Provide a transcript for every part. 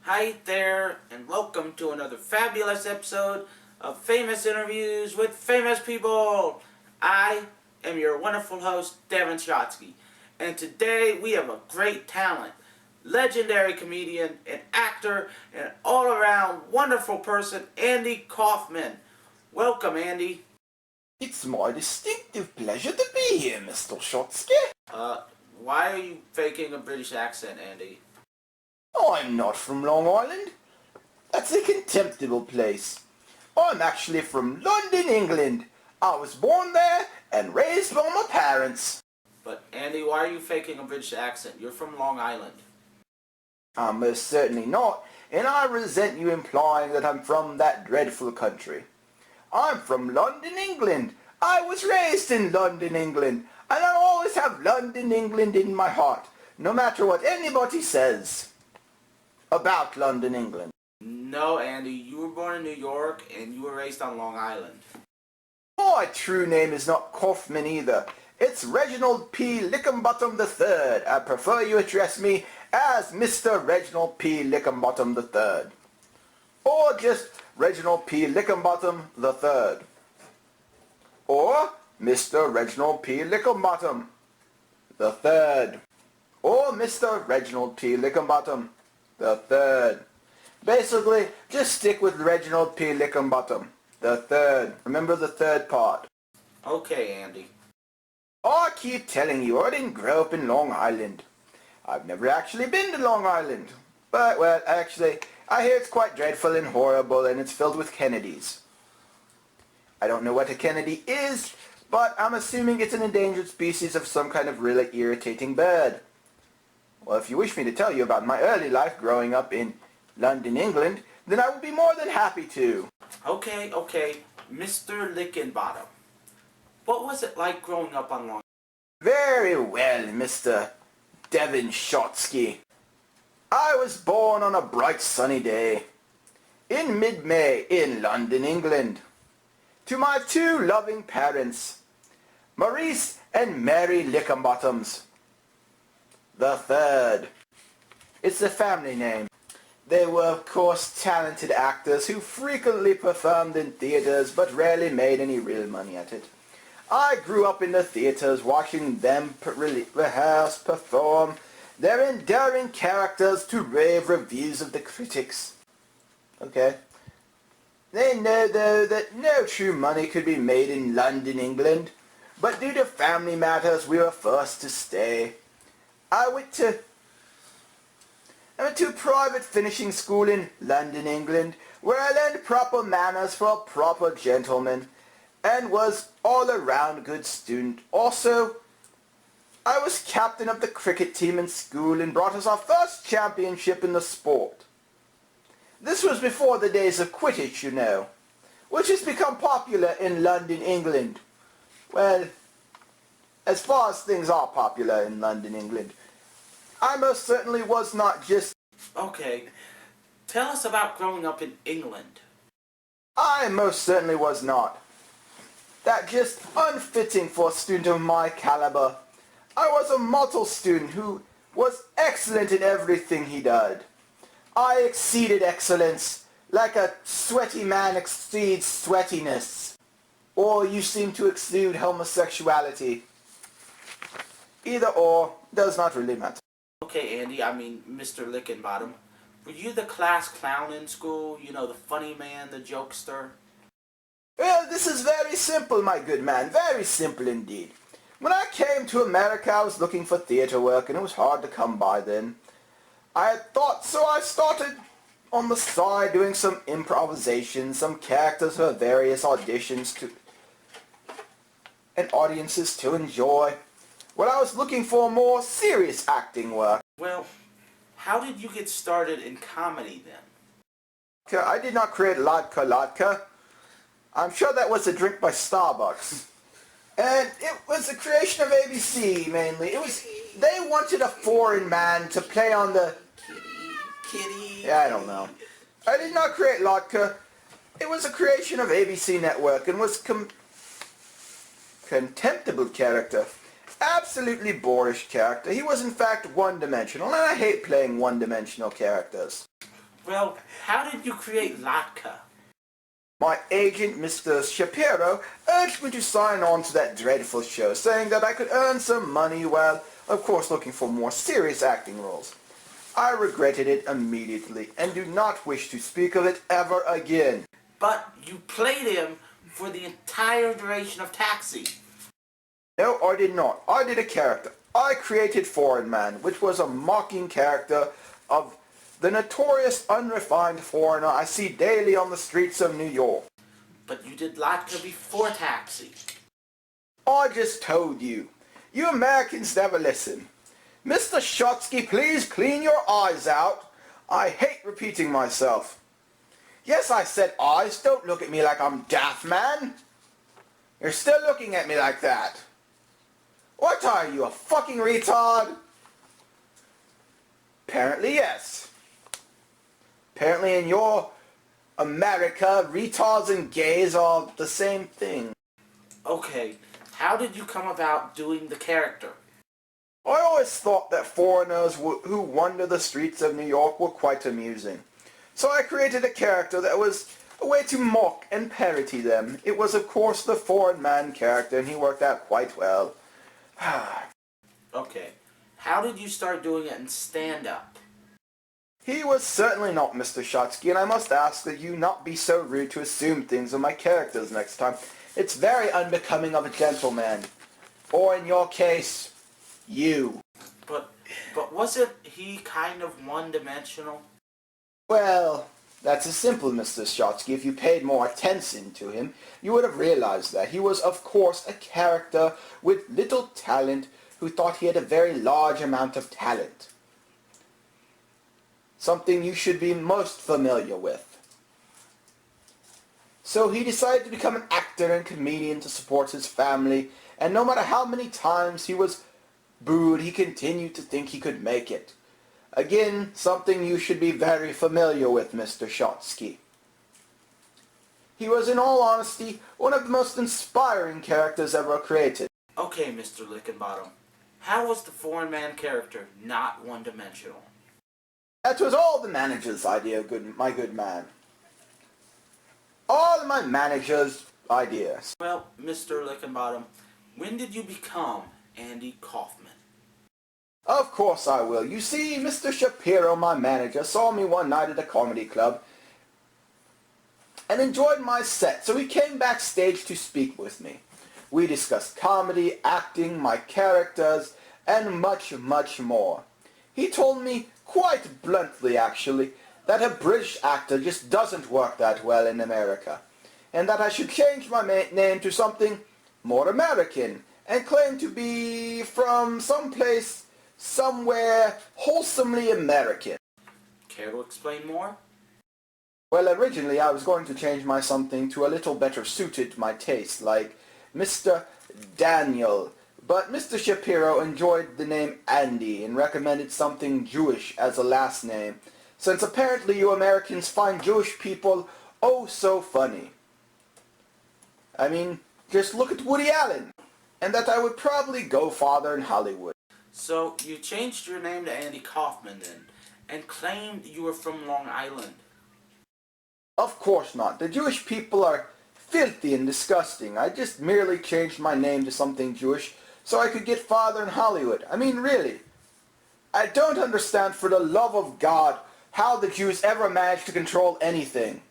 Hi there, and welcome to another fabulous episode of Famous Interviews with Famous People. I am your wonderful host, Devin Shotsky, and today we have a great talent, legendary comedian, and actor, and all-around wonderful person, Andy Kaufman. Welcome, Andy. It's my distinctive pleasure to be here, Mr. Shotsky. Why are you faking a British accent, Andy? I'm not from Long Island. That's a contemptible place. I'm actually from London, England. I was born there and raised by my parents. But, Andy, why are you faking a British accent? You're from Long Island. I'm most certainly not, and I resent you implying that I'm from that dreadful country. I'm from London, England. I was raised in London, England, and I always have London, England in my heart, no matter what anybody says about London, England. No, Andy, you were born in New York and you were raised on Long Island. My true name is not Kaufman either. It's Reginald P. Lickenbottom III. I prefer you address me as Mr. Reginald P. Lickenbottom III. Or just Reginald P. Lickenbottom III. Or Mr. Reginald P. Lickenbottom III. Or Mr. Reginald P. Lickenbottom III. Basically, just stick with Reginald P. Lickenbottom III. Remember the third part. Okay, Andy. I keep telling you, I didn't grow up in Long Island. I've never actually been to Long Island. But, well, actually, I hear it's quite dreadful and horrible and it's filled with Kennedys. I don't know what a Kennedy is, but I'm assuming it's an endangered species of some kind of really irritating bird. Well, if you wish me to tell you about my early life growing up in London, England, then I would be more than happy to. Okay, Mr. Lickenbottom. What was it like growing up on Long Island? Very well, Mr. Devin Shotsky. I was born on a bright sunny day in mid-May in London, England, to my two loving parents, Maurice and Mary Lickenbottoms the third. It's a family name. They were, of course, talented actors who frequently performed in theaters but rarely made any real money at it. I grew up in the theaters watching them rehearse, perform their enduring characters to rave reviews of the critics. Okay. They know, though, that no true money could be made in London, England, but due to family matters we were forced to stay. I went to a private finishing school in London, England, where I learned proper manners for a proper gentleman, and was all around good student. Also, I was captain of the cricket team in school and brought us our first championship in the sport. This was before the days of Quidditch, you know, which has become popular in London, England. Well, as far as things are popular in London, England, I most certainly was not just... Okay, tell us about growing up in England. I most certainly was not. That just unfitting for a student of my caliber. I was a model student who was excellent in everything he did. I exceeded excellence, like a sweaty man exceeds sweatiness. Or you seem to exude homosexuality. Either or does not really matter. Okay, Andy, Mr. Lickenbottom. Were you the class clown in school? You know, the funny man, the jokester? Well, this is very simple, my good man. Very simple indeed. When I came to America, I was looking for theater work, and it was hard to come by then. I started on the side doing some improvisation, some characters for various auditions and audiences to enjoy. Well, I was looking for more serious acting work. Well, how did you get started in comedy then? I did not create latka. I'm sure that was a drink by Starbucks. And it was a creation of ABC, mainly. They wanted a foreign man to play on the... Kitty. Yeah, I don't know. I did not create latka. It was a creation of ABC Network and was contemptible character. Absolutely boorish character. He was in fact one-dimensional, and I hate playing one-dimensional characters. Well, how did you create latka? My agent, Mr. Shapiro, urged me to sign on to that dreadful show, saying that I could earn some money while, of course, looking for more serious acting roles. I regretted it immediately and do not wish to speak of it ever again. But you played him for the entire duration of Taxi. No, I did not. I did a character. I created Foreign Man, which was a mocking character of the notorious unrefined foreigner I see daily on the streets of New York. But you did latka before Taxi. I just told you. You Americans never listen. Mr. Shotsky, please clean your eyes out. I hate repeating myself. Yes, I said eyes. Don't look at me like I'm daft, man. You're still looking at me like that. What are you, a fucking retard? Apparently, yes. Apparently in your America, retards and gays are the same thing. Okay, how did you come about doing the character? I always thought that foreigners who wander the streets of New York were quite amusing. So I created a character that was a way to mock and parody them. It was, of course, the Foreign Man character, and he worked out quite well. Okay, how did you start doing it in stand-up? He was certainly not Mr. Shotsky, and I must ask that you not be so rude to assume things of my characters next time. It's very unbecoming of a gentleman. Or in your case, you. But wasn't he kind of one-dimensional? Well, that's as simple, Mr. Shotsky. If you paid more attention to him, you would have realized that he was, of course, a character with little talent who thought he had a very large amount of talent. Something you should be most familiar with. So he decided to become an actor and comedian to support his family, and no matter how many times he was booed, he continued to think he could make it. Again, something you should be very familiar with, Mr. Shotsky. He was, in all honesty, one of the most inspiring characters ever created. Okay, Mr. Lickenbottom. How was the Foreign Man character not one-dimensional? That was all the manager's idea, my good man. All my manager's ideas. Well, Mr. Lickenbottom, when did you become Andy Kaufman? Of course I will. You see, Mr. Shapiro, my manager, saw me one night at a comedy club and enjoyed my set, so he came backstage to speak with me. We discussed comedy, acting, my characters, and much, much more. He told me, quite bluntly actually, that a British actor just doesn't work that well in America, and that I should change my name to something more American, and claim to be from someplace, somewhere wholesomely American. Care to explain more? Well, originally I was going to change my something to a little better suited to my taste, like Mr. Daniel, but Mr. Shapiro enjoyed the name Andy and recommended something Jewish as a last name, since apparently you Americans find Jewish people oh so funny. I mean, just look at Woody Allen, and that I would probably go farther in Hollywood. So, you changed your name to Andy Kaufman then, and claimed you were from Long Island. Of course not. The Jewish people are filthy and disgusting. I just merely changed my name to something Jewish so I could get farther in Hollywood. I mean, really. I don't understand, for the love of God, how the Jews ever managed to control anything,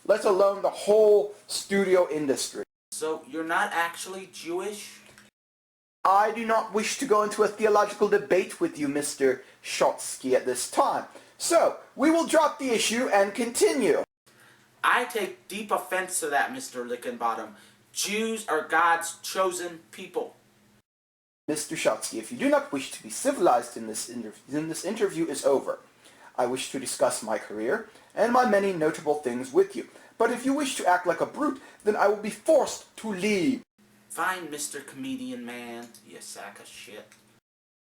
let alone the whole studio industry. So, you're not actually Jewish? I do not wish to go into a theological debate with you, Mr. Shotsky, at this time. So, we will drop the issue and continue. I take deep offense to that, Mr. Lickenbottom. Jews are God's chosen people. Mr. Shotsky, if you do not wish to be civilized in this interview is over. I wish to discuss my career and my many notable things with you. But if you wish to act like a brute, then I will be forced to leave. Fine, Mr. Comedian Man, you sack of shit.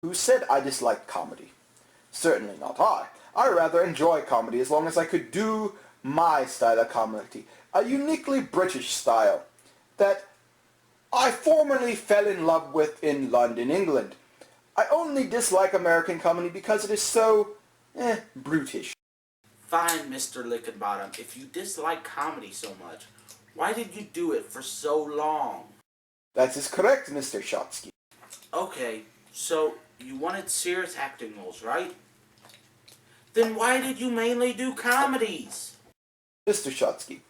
Who said I dislike comedy? Certainly not I. I rather enjoy comedy as long as I could do my style of comedy, a uniquely British style that I formerly fell in love with in London, England. I only dislike American comedy because it is so, brutish. Fine, Mr. Lickenbottom. If you dislike comedy so much, why did you do it for so long? That is correct, Mr. Shotsky. Okay, so you wanted serious acting roles, right? Then why did you mainly do comedies? Mr. Shotsky,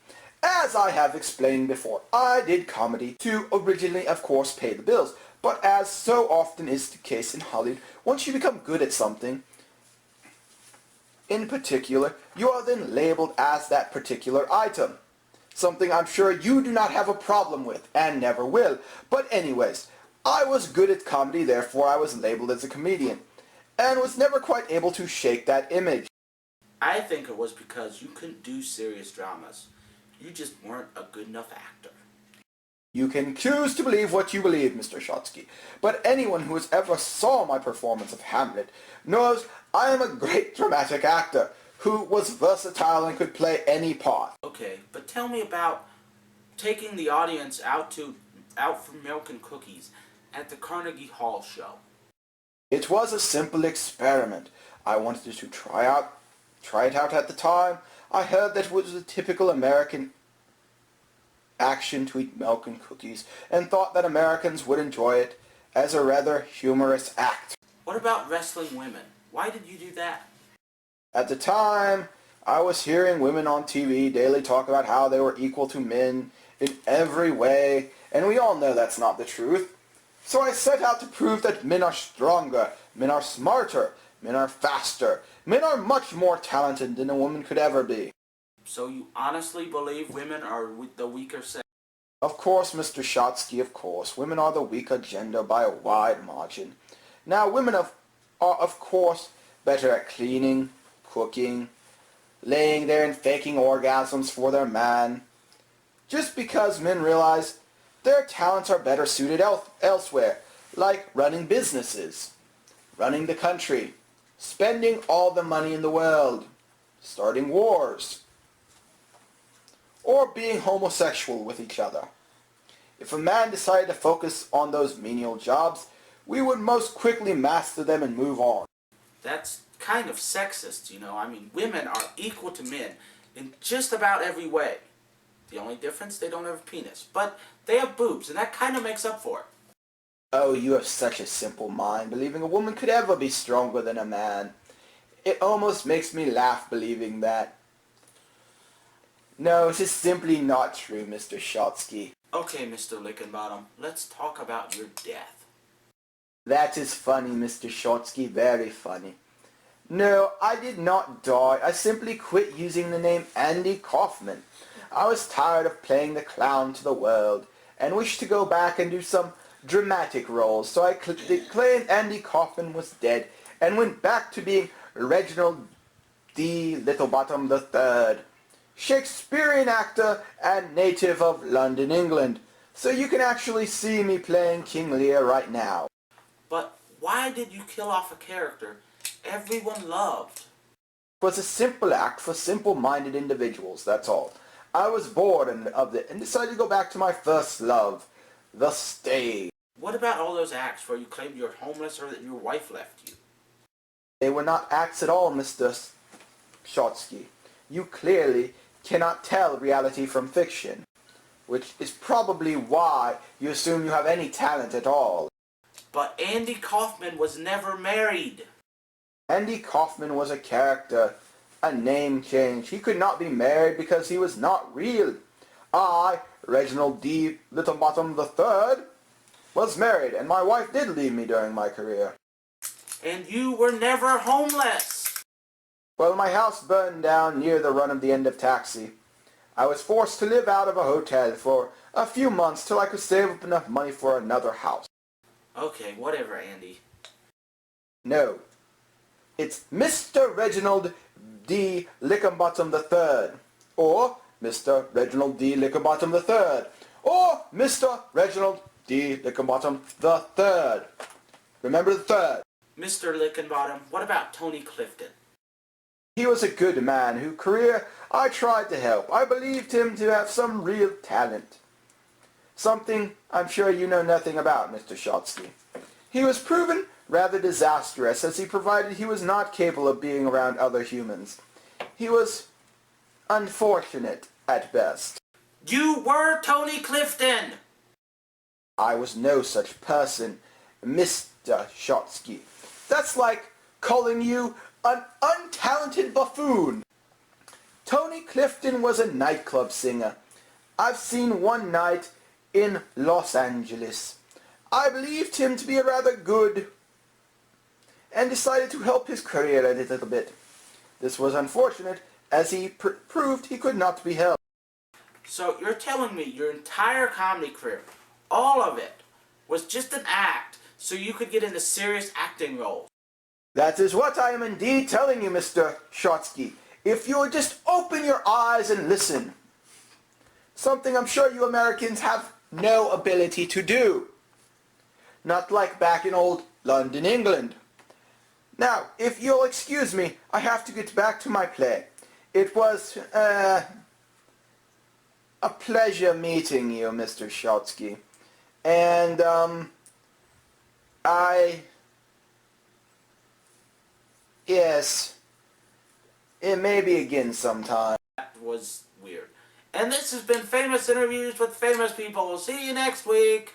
as I have explained before, I did comedy to originally, of course, pay the bills. But as so often is the case in Hollywood, once you become good at something, in particular, you are then labeled as that particular item. Something I'm sure you do not have a problem with, and never will. But anyways, I was good at comedy, therefore I was labeled as a comedian, and was never quite able to shake that image. I think it was because you couldn't do serious dramas. You just weren't a good enough actor. You can choose to believe what you believe, Mr. Shotsky, but anyone who has ever saw my performance of Hamlet knows I am a great dramatic actor who was versatile and could play any part. Okay, but tell me about taking the audience out for milk and cookies at the Carnegie Hall show. It was a simple experiment. I wanted to try it out at the time. I heard that it was a typical American action to eat milk and cookies, and thought that Americans would enjoy it as a rather humorous act. What about wrestling women? Why did you do that? At the time, I was hearing women on TV daily talk about how they were equal to men in every way, and we all know that's not the truth. So I set out to prove that men are stronger, men are smarter, men are faster, men are much more talented than a woman could ever be. So you honestly believe women are the weaker sex? Of course, Mr. Shotsky, of course. Women are the weaker gender by a wide margin. Now, women are, of course, better at cleaning, cooking, laying there and faking orgasms for their man. Just because men realize their talents are better suited elsewhere, like running businesses, running the country, spending all the money in the world, starting wars, or being homosexual with each other. If a man decided to focus on those menial jobs, we would most quickly master them and move on. That's kind of sexist, you know. I mean, women are equal to men in just about every way. The only difference, they don't have a penis. But they have boobs, and that kind of makes up for it. Oh, you have such a simple mind, believing a woman could ever be stronger than a man. It almost makes me laugh believing that. No, it is simply not true, Mr. Shotsky. Okay, Mr. Lickenbottom, let's talk about your death. That is funny, Mr. Shotsky, very funny. No, I did not die. I simply quit using the name Andy Kaufman. I was tired of playing the clown to the world and wished to go back and do some dramatic roles, so I declared Andy Kaufman was dead and went back to being Reginald D. Littlebottom III, Shakespearean actor and native of London, England. So you can actually see me playing King Lear right now. But why did you kill off a character everyone loved? It was a simple act for simple-minded individuals, that's all. I was bored of it and decided to go back to my first love, the stage. What about all those acts where you claimed you're homeless or that your wife left you? They were not acts at all, Mr. Shotsky. You clearly cannot tell reality from fiction, which is probably why you assume you have any talent at all. But Andy Kaufman was never married. Andy Kaufman was a character, a name change. He could not be married because he was not real. I, Reginald D. Littlebottom III, was married, and my wife did leave me during my career. And you were never homeless. Well, my house burned down near the run of the end of Taxi. I was forced to live out of a hotel for a few months till I could save up enough money for another house. Okay, whatever, Andy. No. It's Mr. Reginald D. Lickenbottom III, or Mr. Reginald D. Lickenbottom III, or Mr. Reginald D. Lickenbottom III. Remember the third. Mr. Lickenbottom, what about Tony Clifton? He was a good man whose career I tried to help. I believed him to have some real talent. Something I'm sure you know nothing about, Mr. Shotsky. He was proven rather disastrous, as he provided he was not capable of being around other humans. He was unfortunate at best. You were Tony Clifton! I was no such person, Mr. Shotsky. That's like calling you an untalented buffoon. Tony Clifton was a nightclub singer. I've seen one night in Los Angeles. I believed him to be rather good and decided to help his career a little bit. This was unfortunate, as he proved he could not be helped. So you're telling me your entire comedy career, all of it, was just an act so you could get into serious acting roles? That is what I am indeed telling you, Mr. Shotsky. If you would just open your eyes and listen. Something I'm sure you Americans have no ability to do. Not like back in old London, England. Now, if you'll excuse me, I have to get back to my play. It was, a pleasure meeting you, Mr. Shotsky. And, yes, it may be again sometime. That was weird. And this has been Famous Interviews with Famous People. We'll see you next week.